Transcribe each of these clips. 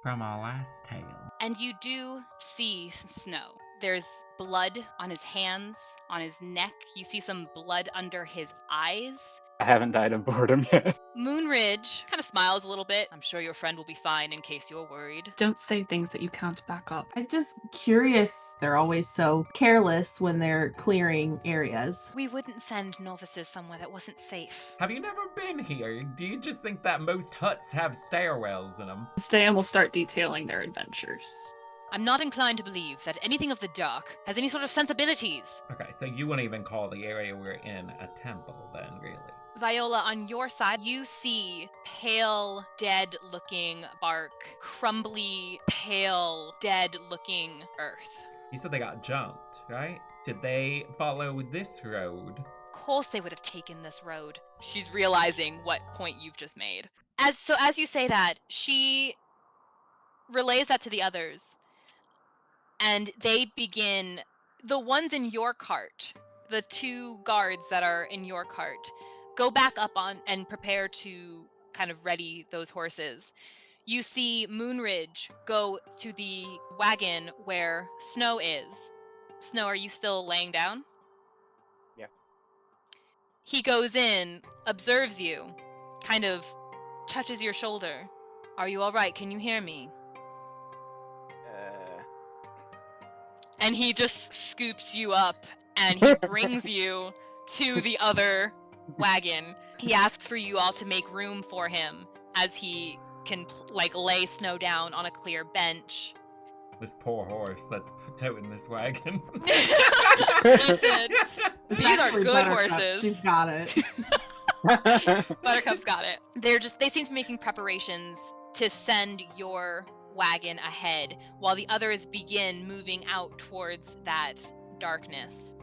from our last tale. And you do see Snow. There's blood on his hands, on his neck. You see some blood under his eyes. I haven't died of boredom yet. Moonridge kind of smiles a little bit. I'm sure your friend will be fine in case you're worried. Don't say things that you can't back up. I'm just curious. They're always so careless when they're clearing areas. We wouldn't send novices somewhere that wasn't safe. Have you never been here? Do you just think that most huts have stairwells in them? Ste'yn will start detailing their adventures. I'm not inclined to believe that anything of the dark has any sort of sensibilities. Okay, so you wouldn't even call the area we're in a temple then, really? Viola, on your side, you see pale, dead-looking bark, crumbly, pale, dead-looking earth. You said they got jumped, right? Did they follow this road? Of course they would have taken this road. She's realizing what point you've just made. As you say that, she relays that to the others, and they begin, the ones in your cart, the two guards that are in your cart, go back up on and prepare to kind of ready those horses. You see Moonridge go to the wagon where Snow is. Snow, are you still laying down? Yeah. He goes in, observes you, kind of touches your shoulder. Are you all right? Can you hear me? And he just scoops you up and he brings you to the other wagon. He asks for you all to make room for him as he can lay Snow down on a clear bench. This poor horse that's toting this wagon. Listen, these are good Buttercup. horses. You've got it. Buttercup's got it. They seem to be making preparations to send your wagon ahead while the others begin moving out towards that darkness.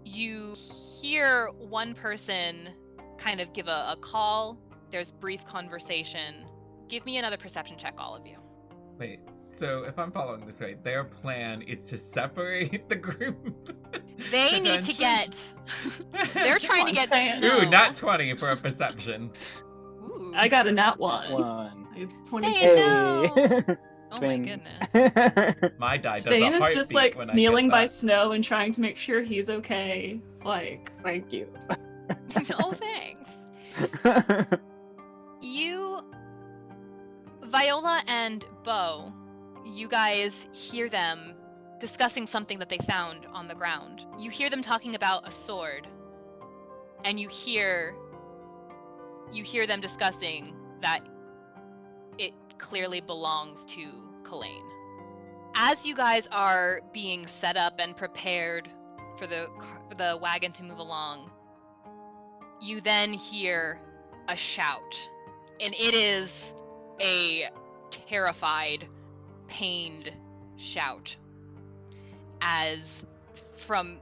You hear one person kind of give a call. There's brief conversation. Give me another perception check, all of you. Wait, so if I'm following this right, their plan is to separate the group? They need to get... They're trying to get Snow. Ooh, not 20 for a perception. Ooh. I got a nat 1. I have 22. Ste'yn, no! Oh my Twin. goodness. My die does Ste'yn a is heartbeat just like when I kneeling get by that. Snow and trying to make sure he's okay. Like, Thank you. No thanks. You, Viola and Beau, you guys hear them discussing something that they found on the ground. You hear them talking about a sword, and you hear them discussing that it clearly belongs to Kalain. As you guys are being set up and prepared for the wagon to move along, you then hear a shout, and it is a terrified, pained shout, as from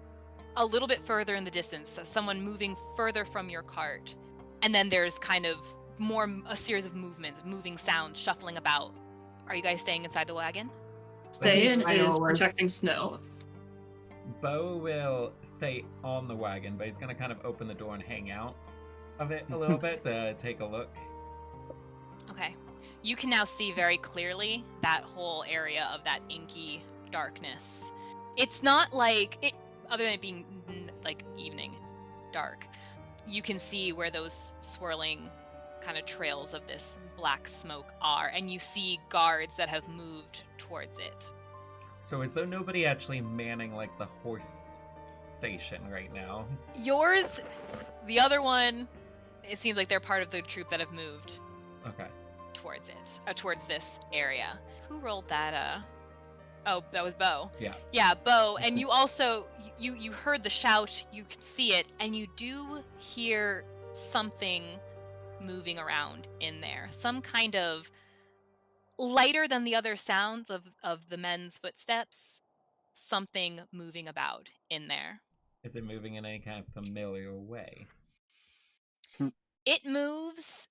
a little bit further in the distance, someone moving further from your cart, and then there's kind of a series of movements, moving sounds, shuffling about. Are you guys staying inside the wagon? Ste'yn is Viola's- protecting Snow. Beau will stay on the wagon, but he's gonna kind of open the door and hang out of it a little bit to take a look. Okay. You can now see very clearly that whole area of that inky darkness. It's not like, other than it being like evening, dark, you can see where those swirling kind of trails of this black smoke are, and you see guards that have moved towards it. So is there nobody actually manning like the horse station right now? Yours, the other one, it seems like they're part of the troop that have moved Okay. towards it, towards this area. Who rolled that? Oh, that was Beau. Yeah. Yeah, Beau. And you also, you heard the shout, you can see it, and you do hear something moving around in there. Some kind of lighter than the other sounds of the men's footsteps, something moving about in there. Is it moving in any kind of familiar way? It moves,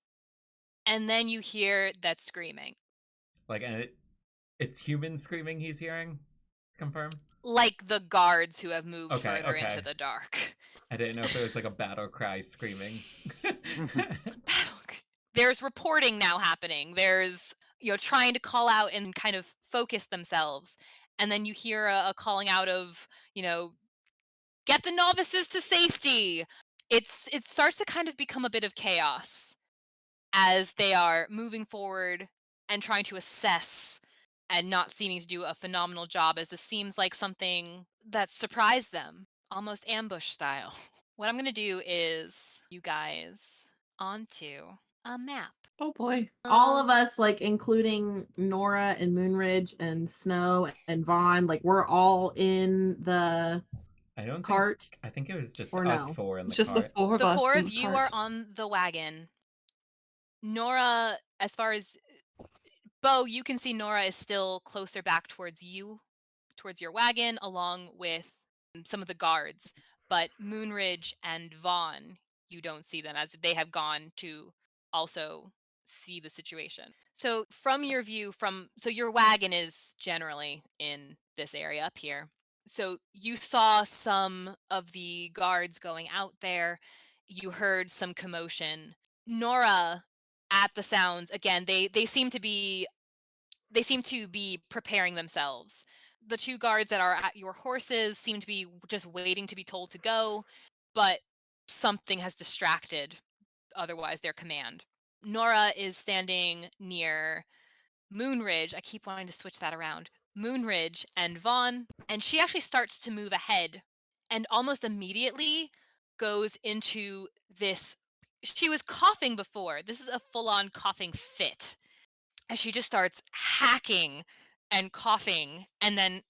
and then you hear that screaming. Like, and it's human screaming he's hearing? Confirm? Like the guards who have moved Okay, further okay. into the dark. I didn't know if it was like a battle cry screaming. There's reporting now happening. There's trying to call out and kind of focus themselves. And then you hear a calling out of, get the novices to safety. It starts to kind of become a bit of chaos as they are moving forward and trying to assess and not seeming to do a phenomenal job, as this seems like something that surprised them, almost ambush style. What I'm going to do is you guys onto a map. Oh boy. All of us, like including Nora and Moonridge and Snow and Vaughn, like we're all in the I don't cart. think. I think it was just Or us no? four in the It's just cart. the four of The us. four in of the you cart. are on the wagon. Nora, as far as Beau, you can see Nora is still closer back towards you, towards your wagon, along with some of the guards. But Moonridge and Vaughn, you don't see them, as they have gone to also see the situation. So from your view, so your wagon is generally in this area up here. So you saw some of the guards going out there. You heard some commotion. Nora, at the sounds, again, they seem to be preparing themselves. The two guards that are at your horses seem to be just waiting to be told to go, but something has distracted otherwise their command. Nora is standing near Moonridge. I keep wanting to switch that around. Moonridge and Vaughn, and she actually starts to move ahead and almost immediately goes into this. She was coughing before. This is a full-on coughing fit. And she just starts hacking and coughing and then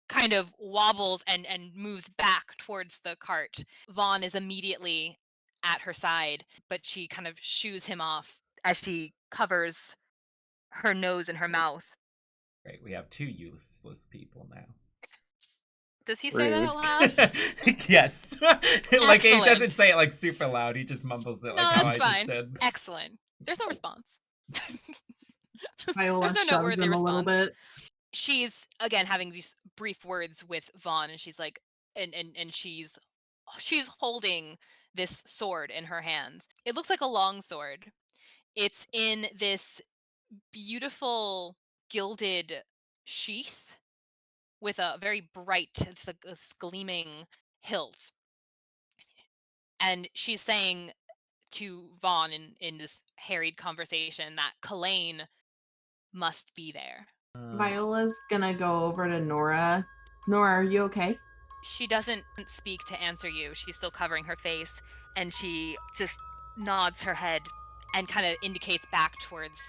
kind of wobbles and moves back towards the cart. Vaughn is immediately at her side, but she kind of shoos him off as she covers her nose and her mouth. Great, we have two useless people now. Does he say that out loud? Yes. Like he Excellent. doesn't say it like super loud. He just mumbles it No, like how I that's just fine. did. Excellent. There's no response. Viola There's no shoves noteworthy him a little response. bit. She's again having these brief words with Vaughn, and she's like, and she's holding this sword in her hand. It looks like a long sword. It's in this beautiful gilded sheath with a very bright, it's like this gleaming hilt. And she's saying to Vaughn in this harried conversation that Kalain must be there. Viola's gonna go over to Nora. Nora, are you okay? She doesn't speak to answer you. She's still covering her face, and she just nods her head and kind of indicates back towards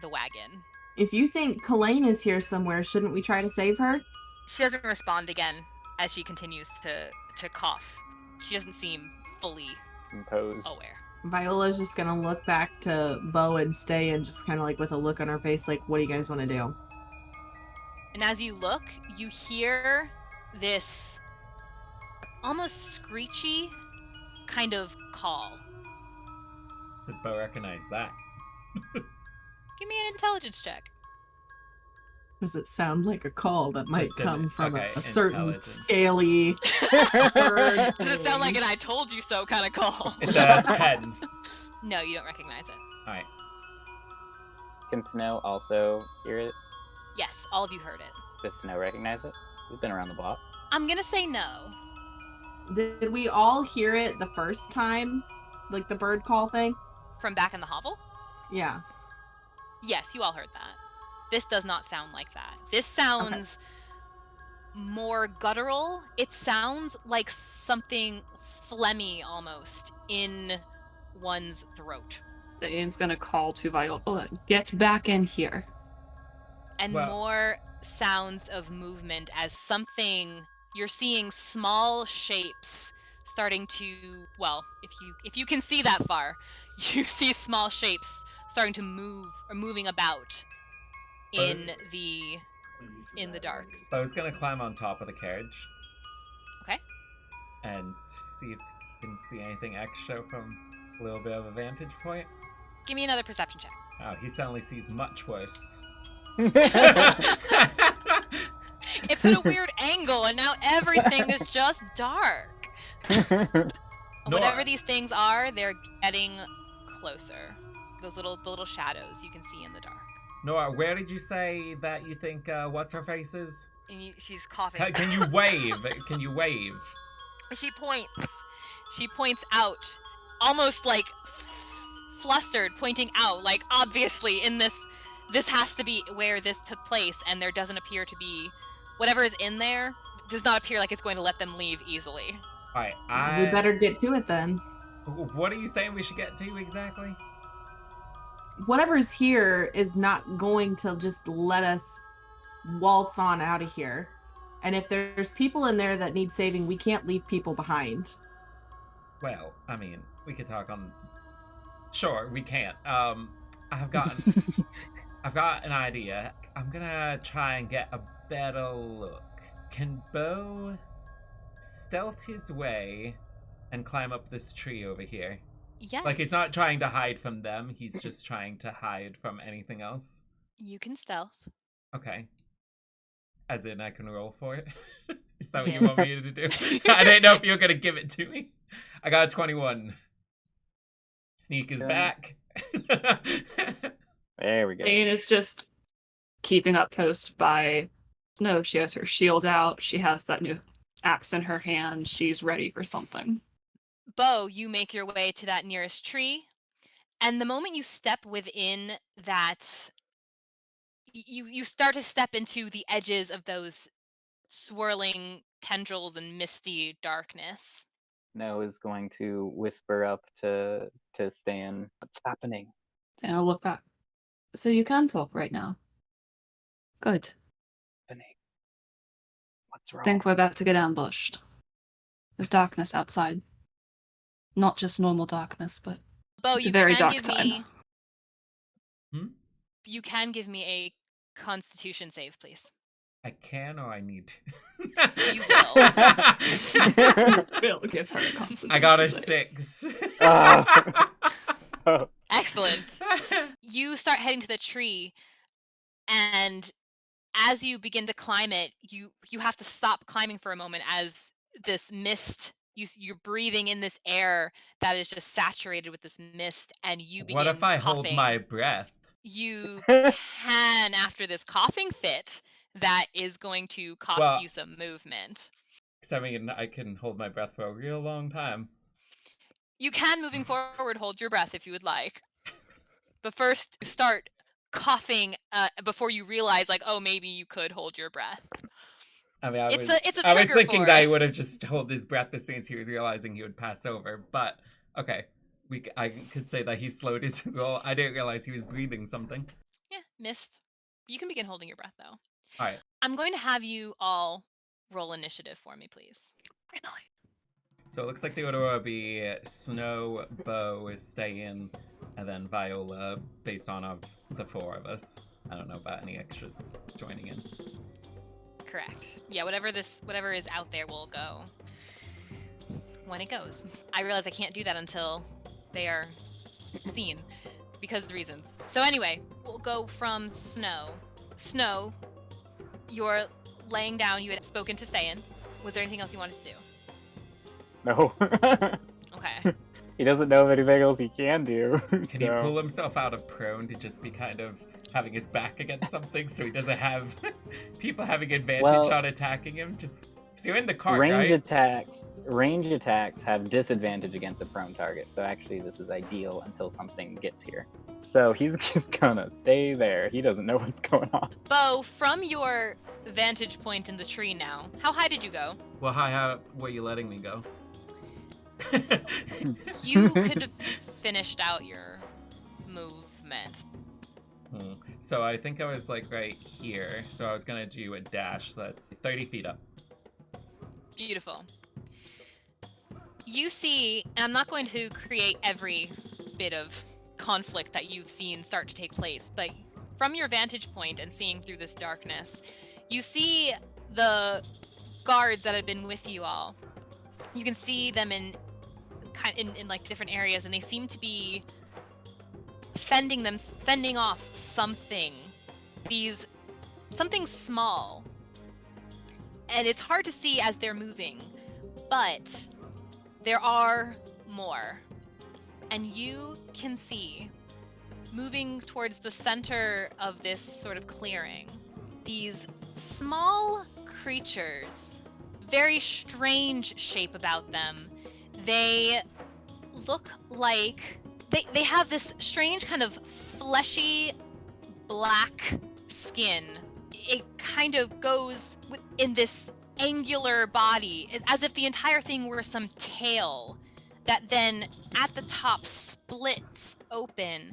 the wagon. If you think Kalain is here somewhere, shouldn't we try to save her? She doesn't respond again as she continues to cough. She doesn't seem fully Imposed. aware. Viola's just gonna look back to Beau and Ste'yn, just kind of like with a look on her face, like, what do you guys want to do? And as you look, you hear this almost screechy kind of call. Does Beau recognize that? Give me an intelligence check. Does it sound like a call that might Just come from okay, a certain intelligence. scaly bird? Does it sound like an I told you so kind of call? It's a 10. No, you don't recognize it. Alright. Can Snow also hear it? Yes, all of you heard it. Does Snow recognize it? He's been around the block. I'm gonna say no. Did we all hear it the first time? Like the bird call thing? From back in the hovel? Yeah. Yes, you all heard that. This does not sound like that. This sounds more guttural. It sounds like something phlegmy almost in one's throat. Ste'yn's gonna call to Viola, get back in here. And Well- more sounds of movement as something you're seeing small shapes starting to, well, if you can see that far, you see small shapes starting to move or moving about in the dark. Beau's gonna climb on top of the carriage. Okay. And see if he can see anything extra from a little bit of a vantage point. Give me another perception check. Oh, he suddenly sees much worse. It put a weird angle and now everything is just dark. Whatever these things are, they're getting closer. The little shadows you can see in the dark. Nora, where did you say that you think what's her face is? And she's coughing. Can you wave? Can you wave? She points. She points out, almost like flustered, pointing out, like obviously in this has to be where this took place, and there doesn't appear to be whatever is in there does not appear like it's going to let them leave easily. All right, We better get to it then. What are you saying we should get to exactly? Whatever's here is not going to just let us waltz on out of here. And if there's people in there that need saving, we can't leave people behind. Well, I mean, we could talk on... Sure, we can't. I've got an idea. I'm gonna try and get a better look. Can Beau stealth his way and climb up this tree over here? Yes. Like, he's not trying to hide from them, he's just trying to hide from anything else. You can stealth. Okay. As in, I can roll for it? Is that what Yes. you want me to do? I didn't know if you were gonna give it to me. I got a 21. Sneak is back. There we go. Ste'yn is just keeping up post by Snow. She has her shield out. She has that new axe in her hand. She's ready for something. Beau, you make your way to that nearest tree, and the moment you step within that, you start to step into the edges of those swirling tendrils and misty darkness. Snow is going to whisper up to Ste'yn, "What's happening?" And I'll look back. So you can talk right now. Good. What's wrong? Think we're about to get ambushed. There's darkness outside. Not just normal darkness, but Beau, it's a you very can dark give time. me. Hmm? You can give me a Constitution save, please. I can or I need to? You will. We'll give her a constitution I got a save. 6. Oh. Excellent. You start heading to the tree, and as you begin to climb it, you have to stop climbing for a moment as this mist. You're breathing in this air that is just saturated with this mist, and you begin What if I coughing. hold my breath? You can, after this coughing fit, that is going to cost Well- you some movement. Because I mean, I can hold my breath for a real long time. You can, moving forward, hold your breath if you would like. But first, start coughing before you realize, like, oh, maybe you could hold your breath. I mean, I It's was a trigger thinking for that he it. would have just held his breath as soon as he was realizing he would pass over. But okay, I could say that he slowed his roll. I didn't realize he was breathing something. Yeah, missed. You can begin holding your breath, though. All right. I'm going to have you all roll initiative for me, please. Finally. So it looks like the order will be Snow, Beau, Ste'yn, and then Viola, based on of the 4 of us. I don't know about any extras joining in. Correct. Yeah, whatever is out there will go when it goes. I realize I can't do that until they are seen because of reasons. So anyway, we'll go from Snow. Snow, you're laying down. You had spoken to Ste'yn. Was there anything else you wanted to do? No. Okay. He doesn't know of anything else he can do. Can he pull himself out of prone to just be kind of having his back against something so he doesn't have people having advantage on attacking him? Just because you're in the cart, range right? Range attacks have disadvantage against a prone target, so actually this is ideal until something gets here. So he's just gonna stay there. He doesn't know what's going on. Beau, from your vantage point in the tree now, how high did you go? Well, how were you letting me go? You could have finished out your movement. So I think I was like right here. So I was gonna do a dash. So that's 30 feet up. Beautiful. You see, and I'm not going to create every bit of conflict that you've seen start to take place, but from your vantage point and seeing through this darkness, you see the guards that have been with you all. You can see them in like different areas, and they seem to be fending off something. Something small. And it's hard to see as they're moving, but there are more. And you can see moving towards the center of this sort of clearing, these small creatures, very strange shape about them. They look like they have this strange kind of fleshy black skin. It kind of goes in this angular body, as if the entire thing were some tail that then at the top splits open,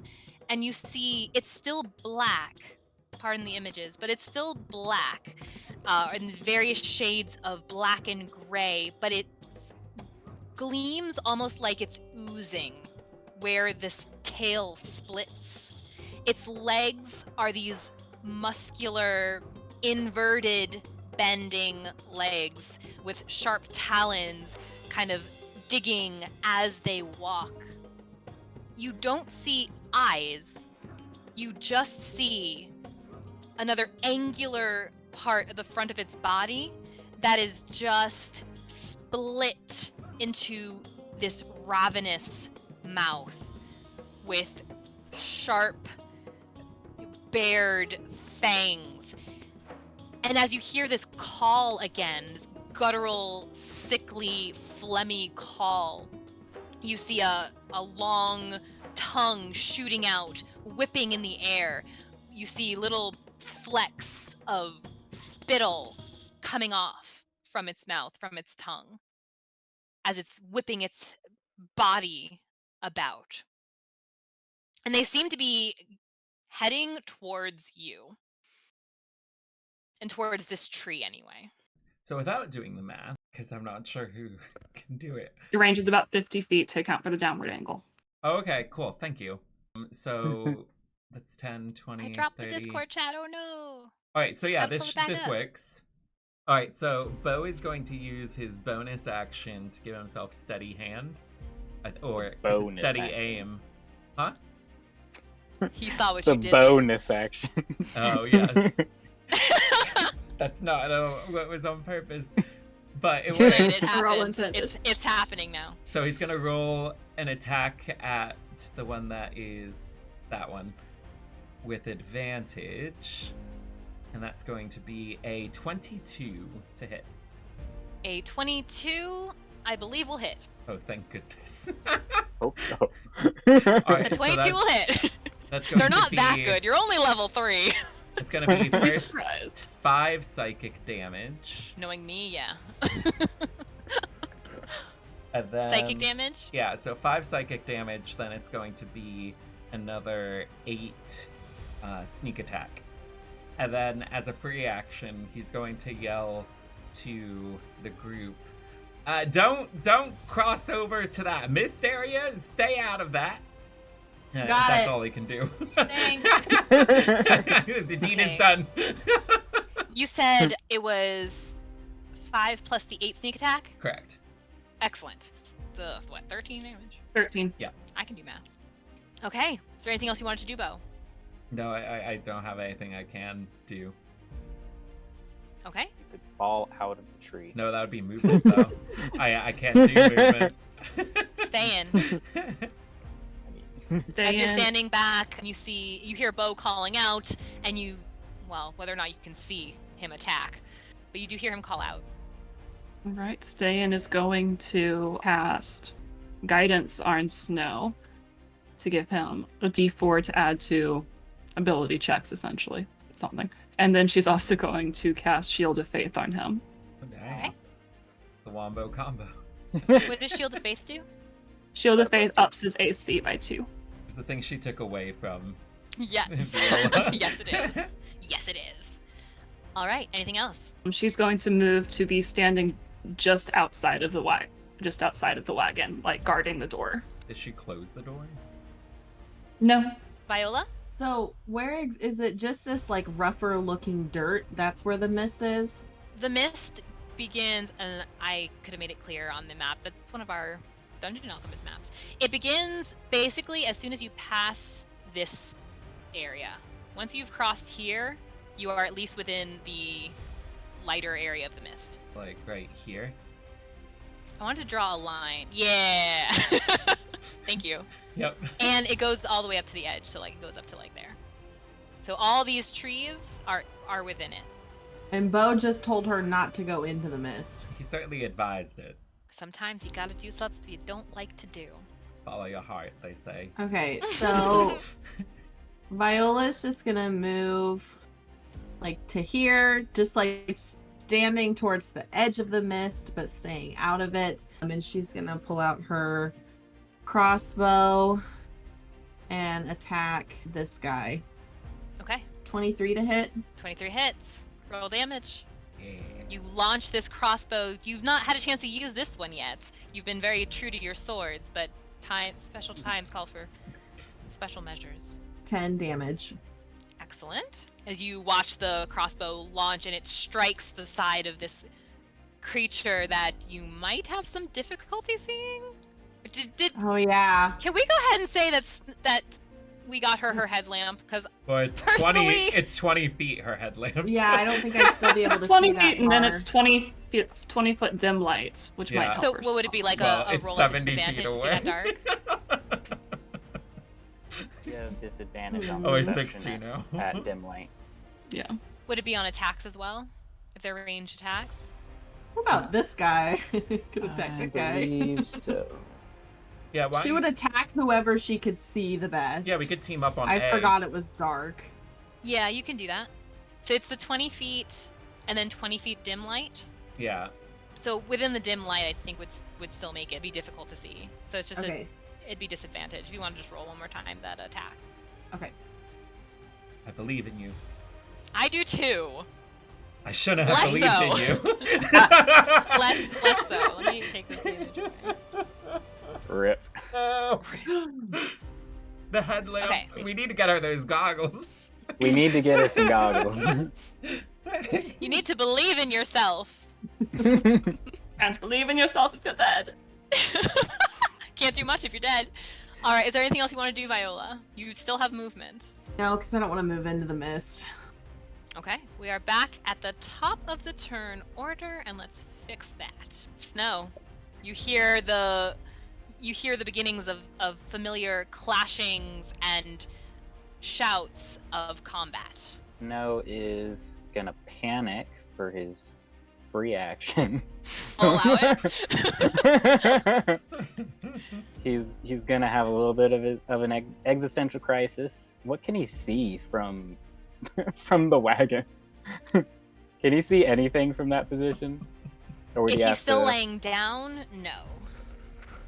and you see it's still black. Pardon the images, but it's still black, in various shades of black and gray, but it gleams almost like it's oozing where this tail splits. Its legs are these muscular, inverted, bending legs with sharp talons kind of digging as they walk. You don't see eyes. You just see another angular part of the front of its body that is just split into this ravenous mouth with sharp, bared fangs. And as you hear this call again, this guttural, sickly, phlegmy call, you see a long tongue shooting out, whipping in the air. You see little flecks of spittle coming off from its mouth, from its tongue, as it's whipping its body about. And they seem to be heading towards you. And towards this tree, anyway. So without doing the math, because I'm not sure who can do it. Your range is about 50 feet to account for the downward angle. Oh, okay, cool. Thank you. So that's 10, 20, I dropped 30. the Discord chat, oh no! Alright, so yeah, Gotta pull this it back up. works. Alright, so Beau is going to use his bonus action to give himself steady hand. Or is it Bonus steady action. aim? Huh? He saw what The you did. bonus action. Oh, yes. That's not what was on purpose. But it Right, works. it For all happened. intended. It's happening now. So he's gonna roll an attack at the one that is that one with advantage. And that's going to be a 22 to hit. A 22, I believe, will hit. Oh, thank goodness. Hope so. All A right, so 22 will hit. that's going They're to not be, that good. You're only level 3. It's going to be Be first surprised. 5 psychic damage. Knowing me, yeah. And then, Psychic damage? Yeah, so 5 psychic damage, then it's going to be another 8 sneak attack. And then as a free action, he's going to yell to the group, don't cross over to that mist area. Stay out of that. Got That's it. all he can do. Thanks. The deed is Okay. done. You said it was 5 plus the 8 sneak attack? Correct. Excellent. It's the, 13 damage? 13. I can do math. Okay. Is there anything else you wanted to do, Beau? No, I don't have anything I can do. Okay. You could fall out of the tree. No, that would be movement, though. I can't do movement. Stay in. I mean, As you're Ste'yn- standing back, you hear Beau calling out, and whether or not you can see him attack, but you do hear him call out. All right, Ste'yn is going to cast Guidance on Snow to give him a d4 to add to ability checks, essentially. Something. And then she's also going to cast Shield of Faith on him. Okay. The Wombo combo. What does Shield of Faith do? Shield of That Faith was- ups his AC by 2. It's the thing she took away from Yes. Viola. Yes, it is. Yes, it is. All right. Anything else? She's going to move to be standing just outside of the wagon, like guarding the door. Did she close the door? No. Viola? So where is it? Just this like rougher looking dirt? That's where the mist is. The mist begins, and I could have made it clear on the map, but it's one of our Dungeon Alchemist maps. It begins basically as soon as you pass this area. Once you've crossed here, you are at least within the lighter area of the mist. Like right here? I wanted to draw a line. Yeah. Thank you. Yep. And it goes all the way up to the edge, so like it goes up to like there. So all these trees are within it. And Beau just told her not to go into the mist. He certainly advised it. Sometimes you gotta do stuff you don't like to do. Follow your heart, they say. Okay, so Viola's just gonna move like to here, just like standing towards the edge of the mist, but staying out of it. And she's gonna pull out her crossbow and attack this guy. Okay. 23 to hit. 23 hits. Roll damage. Yeah. You launch this crossbow. You've not had a chance to use this one yet. You've been very true to your swords, but special times call for special measures. 10 damage. Excellent. As you watch the crossbow launch and it strikes the side of this creature that you might have some difficulty seeing. Oh yeah. Can we go ahead and say that we got her headlamp? Because Well, it's personally, 20 feet her headlamp. Yeah, I don't think I'd still be able to 20 see that feet, and then far. it's 20 foot dim lights, which Yeah. might help so her what would it be like Well, a it's roll at 70 disadvantage feet to see away. that dark? You have disadvantage on Oh, it's perception 60 now. at dim light. Yeah. Would it be on attacks as well? If they're ranged attacks? What about this guy? Could attack I that guy. believe so. Yeah, why She don't would you- attack whoever she could see the best. Yeah, we could team up on I A. forgot it was dark. Yeah, you can do that. So it's the 20 feet and then 20 feet dim light. Yeah. So within the dim light, I think would still make it be difficult to see. So it's just Okay. it'd be disadvantage. If you want to just roll one more time that attack. Okay. I believe in you. I do too. I shouldn't have Less believed so. in you. Less so. Let me take this damage away. Rip. No. The headlamp. Okay. We need to get her those goggles. We need to get her some goggles. You need to believe in yourself. And believe in yourself if you're dead. Can't do much if you're dead. All right. Is there anything else you want to do, Viola? You still have movement. No, because I don't want to move into the mist. Okay, we are back at the top of the turn order, and let's fix that. Snow, you hear the beginnings of familiar clashings and shouts of combat. Snow is gonna panic for his free action. I'll allow it. He's gonna have a little bit of an existential crisis. What can he see from the wagon? Can he see anything from that position? Or would If he he's have still to... laying down, no.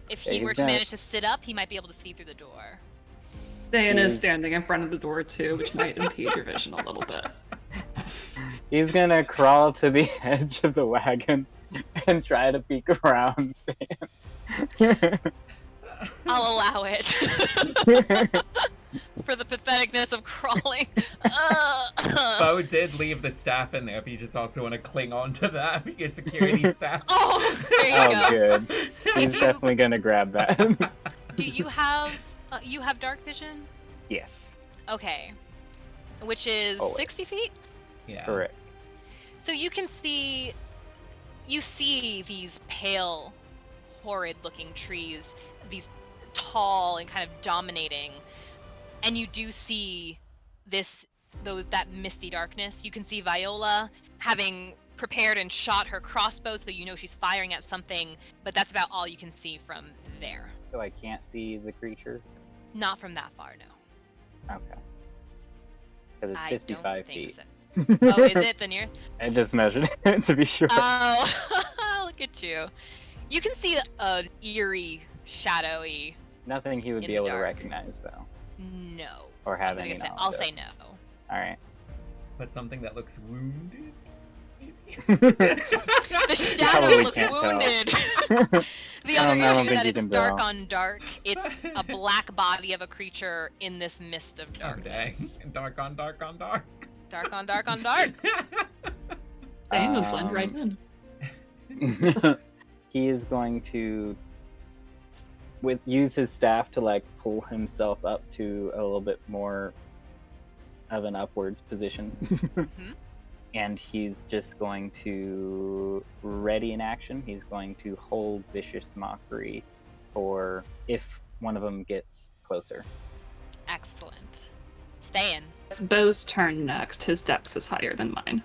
If Yeah, he he's were to gonna- manage to sit up, he might be able to see through the door. Ste'yn is He's- standing in front of the door too, which might impede your vision a little bit. He's gonna crawl to the edge of the wagon and try to peek around. I'll allow it. For the patheticness of crawling. Beau did leave the staff in there if you just also want to cling on to that. Your security staff. Oh, there you Oh, go. good. He's you- definitely gonna grab that. Do you have dark vision? Yes, Okay. Which is Always. 60 feet? Yeah. correct. So you see these pale, horrid looking trees, these tall and kind of dominating. And you do see that misty darkness. You can see Viola having prepared and shot her crossbow, so you know she's firing at something, but that's about all you can see from there. So I can't see the creature? Not from that far, no. Okay. Because it's I 55 don't think feet. so. Oh, is it the nearest? I just measured it to be sure. Oh, look at you. You can see an eerie, shadowy Nothing he would in be the able to dark. recognize, though. no. Or have I'm any gonna say, knowledge I'll of. say no. Alright. But something that looks wounded? The shadow Probably looks can't tell. wounded. The I other don't know, I don't issue is that think you it's can dark tell. on dark. It's a black body of a creature in this mist of Oh, dang. darkness. Dark on dark on dark. Dark on dark on dark. Ste'yn would blend right in. He is going to use his staff to like pull himself up to a little bit more of an upwards position. And he's just going to ready in action. He's going to hold Vicious Mockery for if one of them gets closer. Excellent. Ste'yn. It's Beau's turn next. His dex is higher than mine.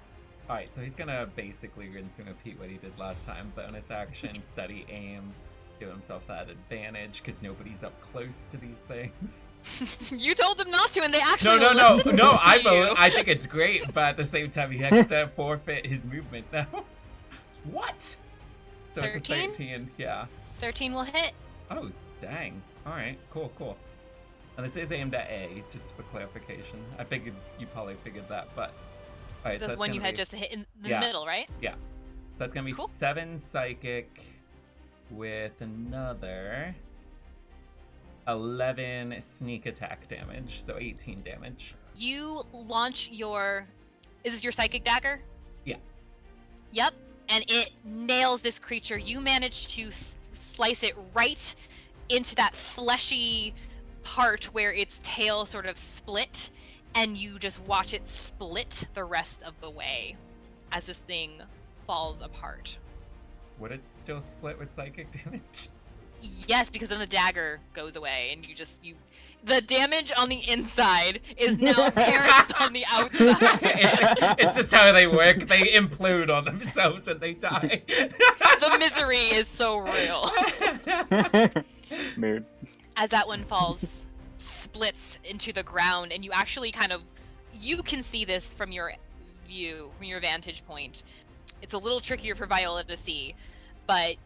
Alright, so he's gonna basically rinse and repeat what he did last time. Bonus action, steady aim, give himself that advantage, because nobody's up close to these things. You told them not to, and they actually No, listened to you. I think it's great, but at the same time, he has to forfeit his movement now. What? So 13? it's a 13, yeah. 13 will hit. Oh, dang. Alright, cool. And this is aimed at A, just for clarification. I figured you probably figured that, but... Alright, so The that's one you gonna had be- just hit in the Yeah. middle, right? Yeah. So that's gonna be Cool. 7 psychic with another 11 sneak attack damage, so 18 damage. You launch your... Is this your psychic dagger? Yeah. Yep. And it nails this creature. You manage to slice it right into that fleshy part where its tail sort of split, and you just watch it split the rest of the way as this thing falls apart. Would it still split with psychic damage? Yes, because then the dagger goes away, and the damage on the inside is now apparent on the outside. it's just how they work. They implode on themselves and they die. The misery is so real. Weird. As that one falls, splits into the ground, and you actually you can see this from your view, from your vantage point. It's a little trickier for Viola to see, but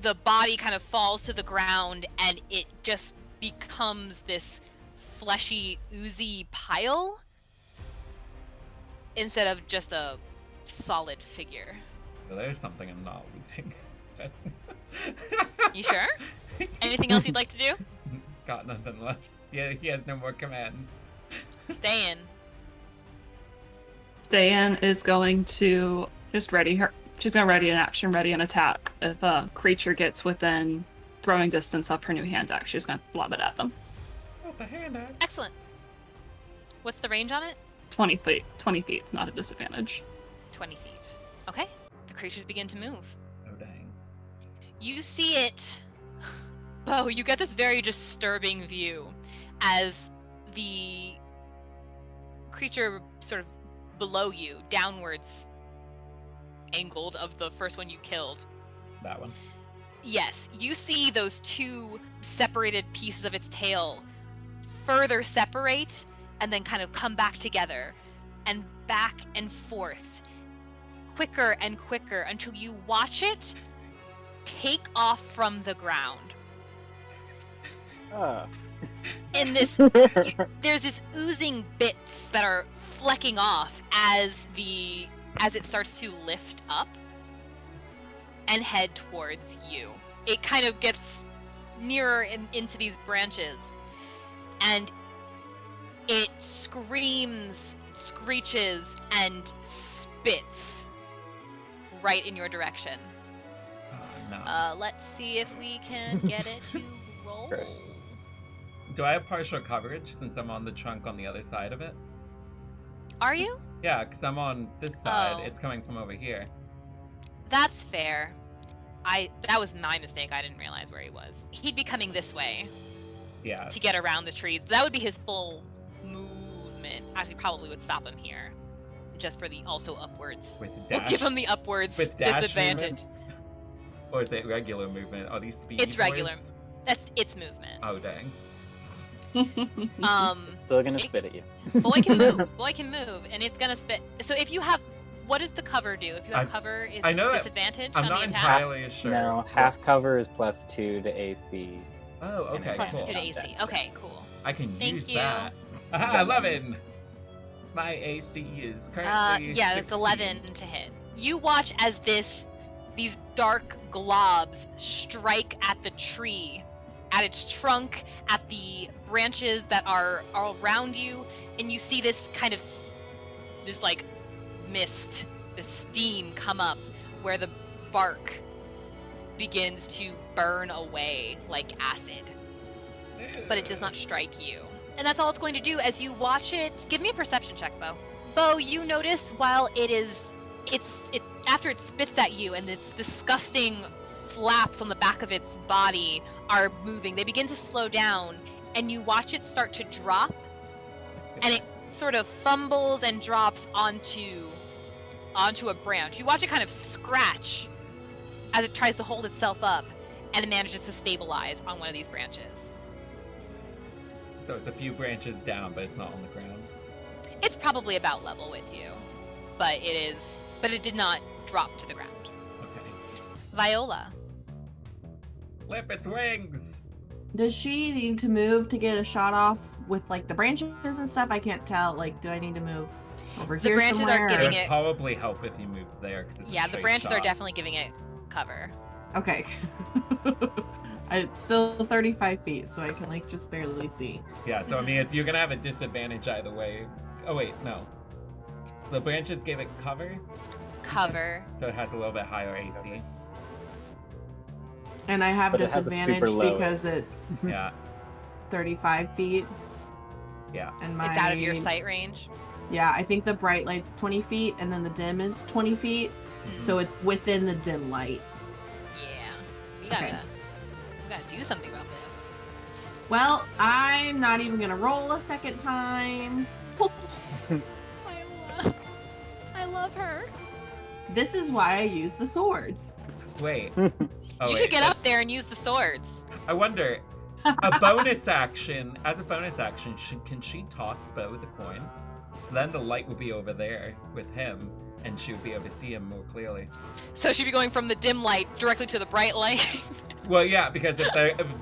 the body kind of falls to the ground, and it just becomes this fleshy, oozy pile instead of just a solid figure. Well, there's something I'm not looting. You sure? Anything else you'd like to do? Got nothing left. Yeah, he has no more commands. Ste'yn. Ste'yn is going to just ready her. She's going to ready an action, ready an attack. If a creature gets within throwing distance of her new hand axe, she's going to lob it at them. Oh, the hand axe. Excellent. What's the range on it? 20 feet. 20 feet is not a disadvantage. 20 feet. Okay. The creatures begin to move. Oh, dang. You see it. Beau, you get this very disturbing view as the creature sort of below you, downwards angled of the first one you killed. That one. Yes, you see those two separated pieces of its tail further separate and then kind of come back together and back and forth, quicker and quicker, until you watch it take off from the ground. In this, there's this oozing bits that are flecking off as it starts to lift up and head towards you. It kind of gets nearer into these branches, and it screams, screeches, and spits right in your direction. No. Let's see if we can get it to roll. First. Do I have partial coverage since I'm on the trunk on the other side of it? Are you? Yeah, because I'm on this side. Oh. It's coming from over here. That's fair. That was my mistake. I didn't realize where he was. He'd be coming this way Yeah. to get around the trees. That would be his full movement. Actually, probably would stop him here, just for the also upwards. With We'll dash. give him the upwards with dash disadvantage. movement? Or is it regular movement? Are these speed It's regular. boys? That's its movement. Oh, dang. Still gonna spit at you. Boy can move. Boy can move, and it's gonna spit. So if you have, what does the cover do? If you have cover, is I know that- disadvantage I'm on not the attack. entirely sure. No, half cover is +2 to AC. Oh, okay, Plus cool. 2 to AC. Okay, cool. I can Thank use you. that. Aha, 11! My AC is currently Yeah, 16. it's 11 to hit. You watch as these dark globs strike at the tree, at its trunk, at the branches that are around you, and you see this kind of this like mist, this steam come up where the bark begins to burn away like acid, but it does not strike you. And that's all it's going to do as you watch it. Give me a perception check, Beau. Beau, you notice while it's after it spits at you and its disgusting flaps on the back of its body are moving. They begin to slow down, and you watch it start to drop, and it sort of fumbles and drops onto a branch. You watch it kind of scratch as it tries to hold itself up, and it manages to stabilize on one of these branches. So it's a few branches down, but it's not on the ground. It's probably about level with you, but it did not drop to the ground. Okay. Viola. Flip its wings! Does she need to move to get a shot off with like the branches and stuff? I can't tell. Like, do I need to move over The here branches are somewhere? It giving would it- probably help if you moved there, because it's a Yeah, the straight branches are shot. definitely giving it cover. Okay. It's still 35 feet, so I can like just barely see. Yeah, so I mean, you're gonna have a disadvantage either way. Oh wait, no. The branches gave it cover, Cover. so it has a little bit higher AC. And I have But it has a disadvantage super low. because it's Yeah, 35 feet. yeah. And my It's out of your sight range. Yeah, I think the bright light's 20 feet, and then the dim is 20 feet. So it's within the dim light. Yeah. We Okay. gotta do something about this. Well, I'm not even gonna roll a second time. Viola. I love her. This is why I use the swords. Wait. You Oh, should wait, get up that's- there and use the swords. I wonder, a bonus action, can she toss Beau the coin? So then the light would be over there with him, and she would be able to see him more clearly. So she'd be going from the dim light directly to the bright light. Well, yeah, because if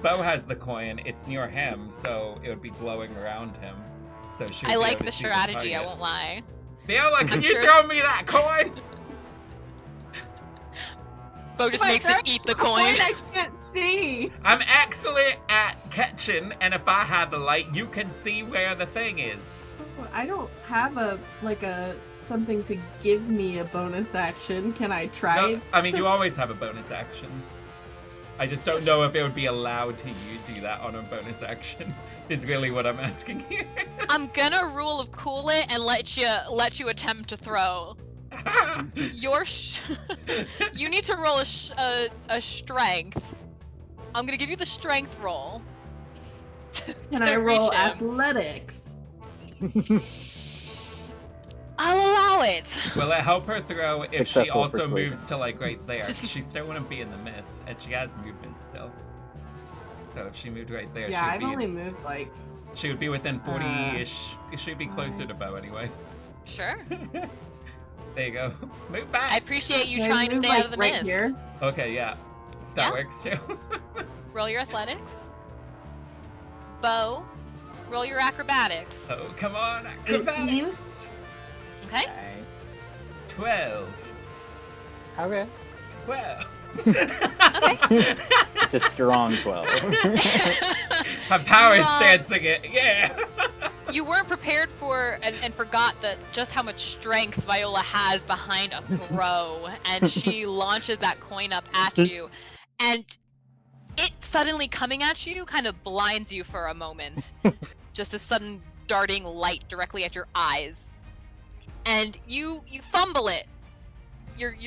Beau has the coin, it's near him, so it would be glowing around him. So she would I be like able to the see strategy, I target. won't lie. Viola, can I'm you sure- throw me that coin? Beau just If I makes throw it eat the coin. I can't see. I'm excellent at catching, and if I had the light, you can see where the thing is. I don't have something to give me a bonus action. Can I try? No, I mean, to- you always have a bonus action. I just don't know if it would be allowed to you do that on a bonus action, is really what I'm asking here. I'm gonna rule of cool it and let you attempt to throw. You need to roll a strength. I'm gonna give you the strength roll. Can I roll athletics? I'll allow it. Will it help her throw if she Successful also persuasion. moves to like right there? 'Cause she still wouldn't be in the mist, and she has movement still. So if she moved right there, Yeah, I've only moved like. she would be within 40-ish. She'd be closer to Beau anyway. Sure. There you go. Move I back. appreciate you Can I trying to move, stay like, out of the right mist. here? Okay, yeah. That Yeah. works too. Roll your athletics. Beau, roll your acrobatics. Oh, come on, acrobatics. Okay. Nice. 12. Okay. 12. It's a strong 12. My power Wrong. stancing it. Yeah. You weren't prepared for and forgot that just how much strength Viola has behind a throw, and she launches that coin up at you, and it suddenly coming at you kind of blinds you for a moment. Just a sudden darting light directly at your eyes, and you fumble it. You're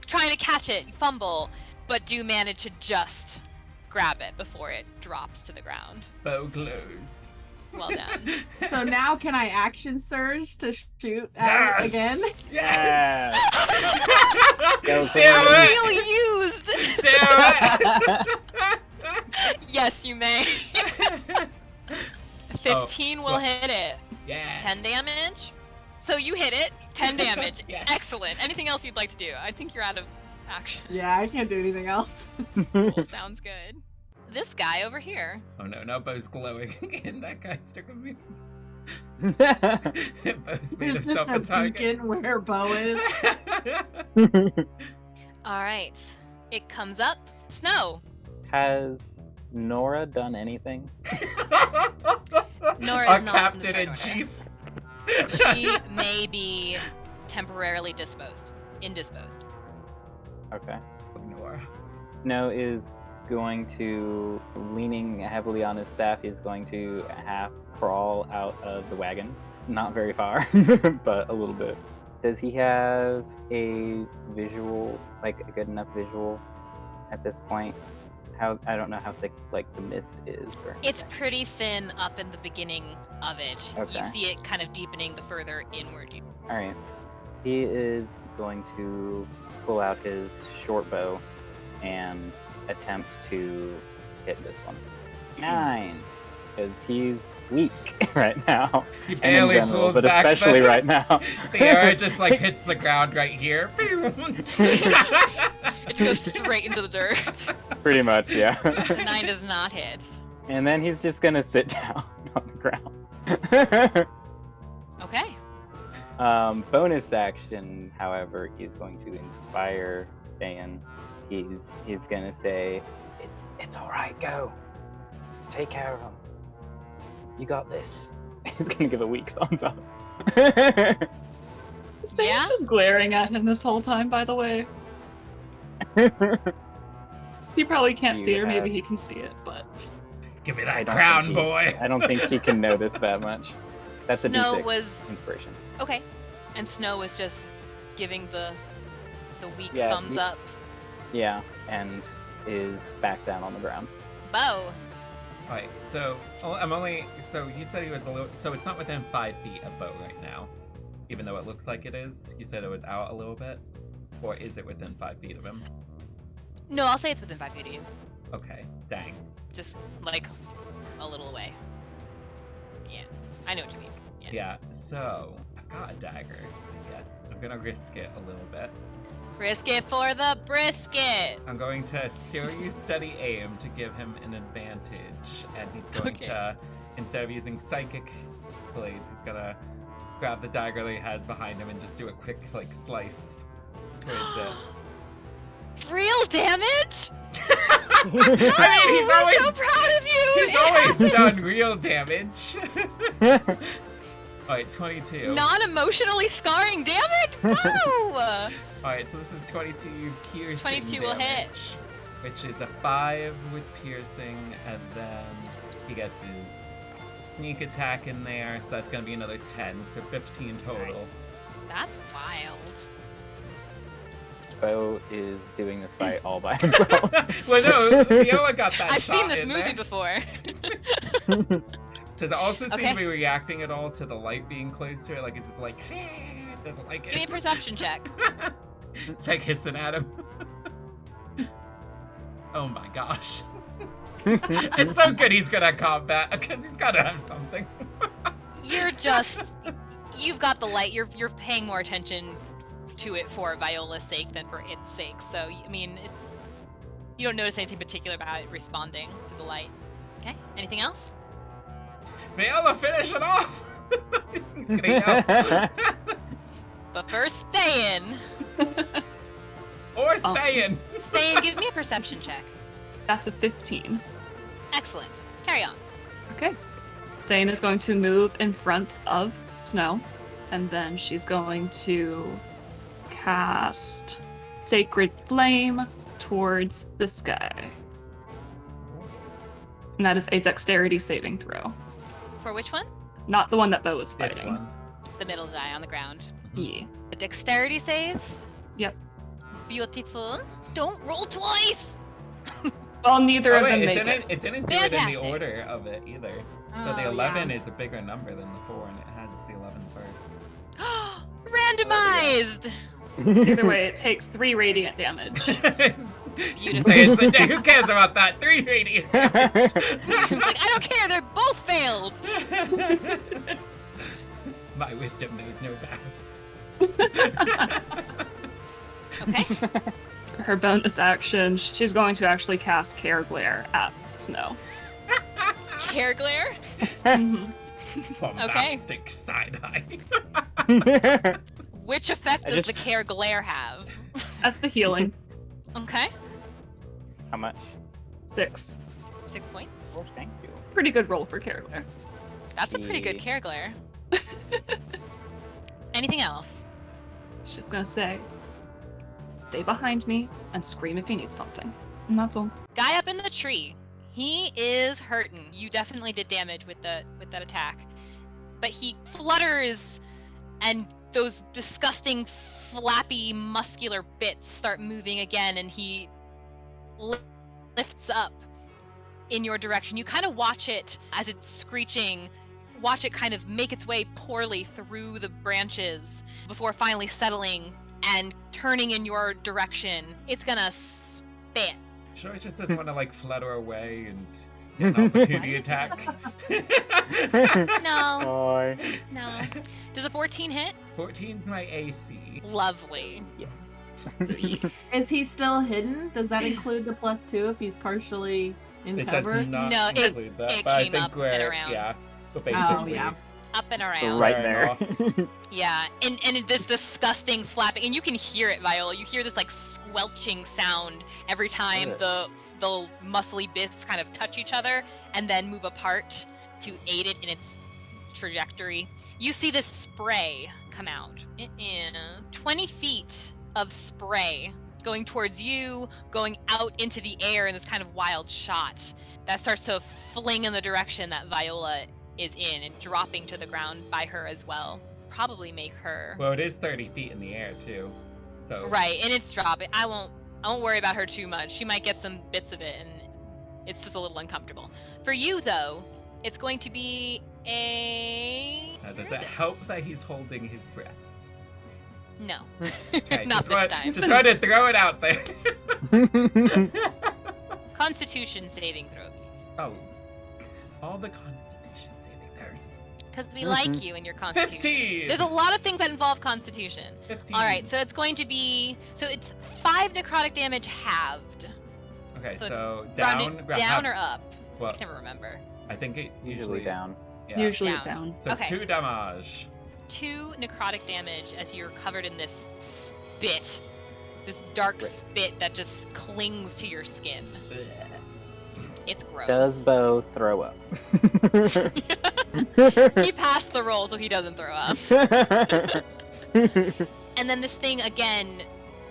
trying to catch it, you fumble, but do manage to just grab it before it drops to the ground. Beau glows. Well done. So now can I action surge to shoot at it again? Yes. Go, Do Kassie. it. Feel used. Do it. Yes, you may. 15 will hit it. Yes. 10 damage. So you hit it. 10 damage. Yes. Excellent. Anything else you'd like to do? I think you're out of action. Yeah, I can't do anything else. Cool. Sounds good. This guy over here. Oh no, now Beau's glowing and that guy stuck with me. Beau's made There's just himself a a target. beacon where Beau is. All right. It comes up. Snow. Has Nora done anything? Nora is Our not in the captain turn in order. chief. She may be temporarily indisposed. Okay. Nora. No is going to, leaning heavily on his staff, is going to half crawl out of the wagon. Not very far, but a little bit. Does he have a visual, like a good enough visual at this point? I don't know how thick like the mist is. Or It's pretty thin up in the beginning of it. Okay. You see it kind of deepening the further inward you. All right. He is going to pull out his short bow and attempt to hit this one. 9, because he's weak right now. He and in barely general, pulls but back, especially right now. The arrow just like hits the ground right here. It goes straight into the dirt. Pretty much, yeah. 9 does not hit. And then he's just gonna sit down on the ground. Okay. Bonus action, however, he's going to inspire Ste'yn. He's gonna say, "It's all right, go. Take care of him. You got this." He's gonna give a weak thumbs up. Ste'yn's Yeah? just glaring at him this whole time, by the way. He probably can't You see it, or maybe have- he can see it, but Give me I that don't crown, think he- boy. I don't think he can notice that much. That's a Snow D6 was inspiration. okay, and Snow was just giving the weak Yeah, thumbs he- up. Yeah, and is back down on the ground. Beau. Alright, so I'm only. So you said he was a little. So it's not within 5 feet of Beau right now, even though it looks like it is. You said it was out a little bit, or is it within 5 feet of him? No, I'll say it's within 5 feet of you. Okay, dang. Just like a little away. Yeah, I know what you mean. Yeah. Yeah. So I've got a dagger. I guess I'm gonna risk it a little bit. Risk it for the brisket. I'm going to still use steady aim to give him an advantage, and he's going Okay. to, instead of using psychic blades, he's gonna grab the dagger that he has behind him and just do a quick like slice towards it. Real damage? I mean, he's We're always so proud of you. he's It always happened. done real damage. Alright, 22. Non-emotionally scarring damage? Whoa! Alright, so this is 22 piercing 22 will hit. damage, which is a 5 with piercing, and then he gets his sneak attack in there, so that's gonna be another 10, so 15 total. Nice. That's wild. Beau is doing this fight all by himself. Well, no, Viola got that I've shot seen this in movie there. before. Does it also seem Okay. to be reacting at all to the light being close to it? Like, is it like, doesn't like Give me a it? perception check. It's like hissing at him. Oh my gosh. It's so good he's good at combat, because he's gotta have something. You've got the light. You're paying more attention to it for Viola's sake than for its sake. So, I mean, you don't notice anything particular about it responding to the light. Okay, anything else? Viola, finish it off! He's gonna yell. But first, Ste'yn. Or Ste'yn. Ste'yn, give me a perception check. that's a 15. Excellent. Carry on. Okay. Ste'yn is going to move in front of Snow, and then she's going to cast Sacred Flame towards this guy. And that is a dexterity saving throw. For which one? Not the one that Beau was This fighting. one. The middle guy on the ground. Yeah. A dexterity save? Yep. Beautiful. Don't roll twice! Well, neither Oh of them wait, make it didn't do it in the Fantastic. order of it either. So the Oh, 11 yeah. is a bigger number than the 4, and it has the 11 first. Randomized! Either way, it takes 3 radiant damage. Who cares about that? 3 radiant damage. Like, I don't care, they're both failed! My wisdom knows no bounds. Okay. Her bonus action, she's going to actually cast Care Glare at Snow. Hair glare? Mhm. Bombastic side eye. Which effect I does the just- care glare have? That's the healing. Okay. How much? 6 6. points. Oh, thank you. Pretty good roll for Care Glare. That's a pretty good Yeah. care glare. Anything else? She's gonna say, stay behind me and scream if you need something. And that's all. Guy up in the tree. He is hurting. You definitely did damage with that attack. But he flutters and those disgusting flappy muscular bits start moving again and he lifts up in your direction. You kind of watch it as it's screeching, watch it kind of make its way poorly through the branches before finally settling and turning in your direction. It's gonna spit. Sure, it just doesn't want to like flutter away and get an opportunity attack. No. No. Does a 14 hit? 14's my AC. Lovely. So yes. Is he still hidden? Does that include the +2 if he's partially in It cover? does not No, include that, it but I came think up and we're around. yeah. But basically, yeah. Up and around. Right squaring there. off. Yeah, and this disgusting flapping, and you can hear it, Viola. You hear this like squelching sound every time the muscly bits kind of touch each other and then move apart to aid it in its trajectory. You see this spray come out. 20 feet of spray going towards you, going out into the air in this kind of wild shot that starts to fling in the direction that Viola is in and dropping to the ground by her as well. Probably make her Well, it is 30 feet in the air too, so right, and it's dropping. I won't worry about her too much. She might get some bits of it, and it's just a little uncomfortable. For you, though, it's going to be a. Does it help that he's holding his breath? No, Okay, not this time. just wanted to throw it out there. Constitution saving throw, please. Oh, all the Constitution saving throws. Because we like you and your Constitution. 15. There's a lot of things that involve Constitution. 15. All right, so it's going to be it's 5 necrotic damage halved. Okay, so so it's down, down or up? Well, I can never remember. I think it Usually down. Yeah. Usually Down. down. So Okay. 2 damage. 2 necrotic damage as you're covered in this spit. This dark Right. spit that just clings to your skin. It's gross. Does Beau throw up? He passed the roll, so he doesn't throw up. And then this thing again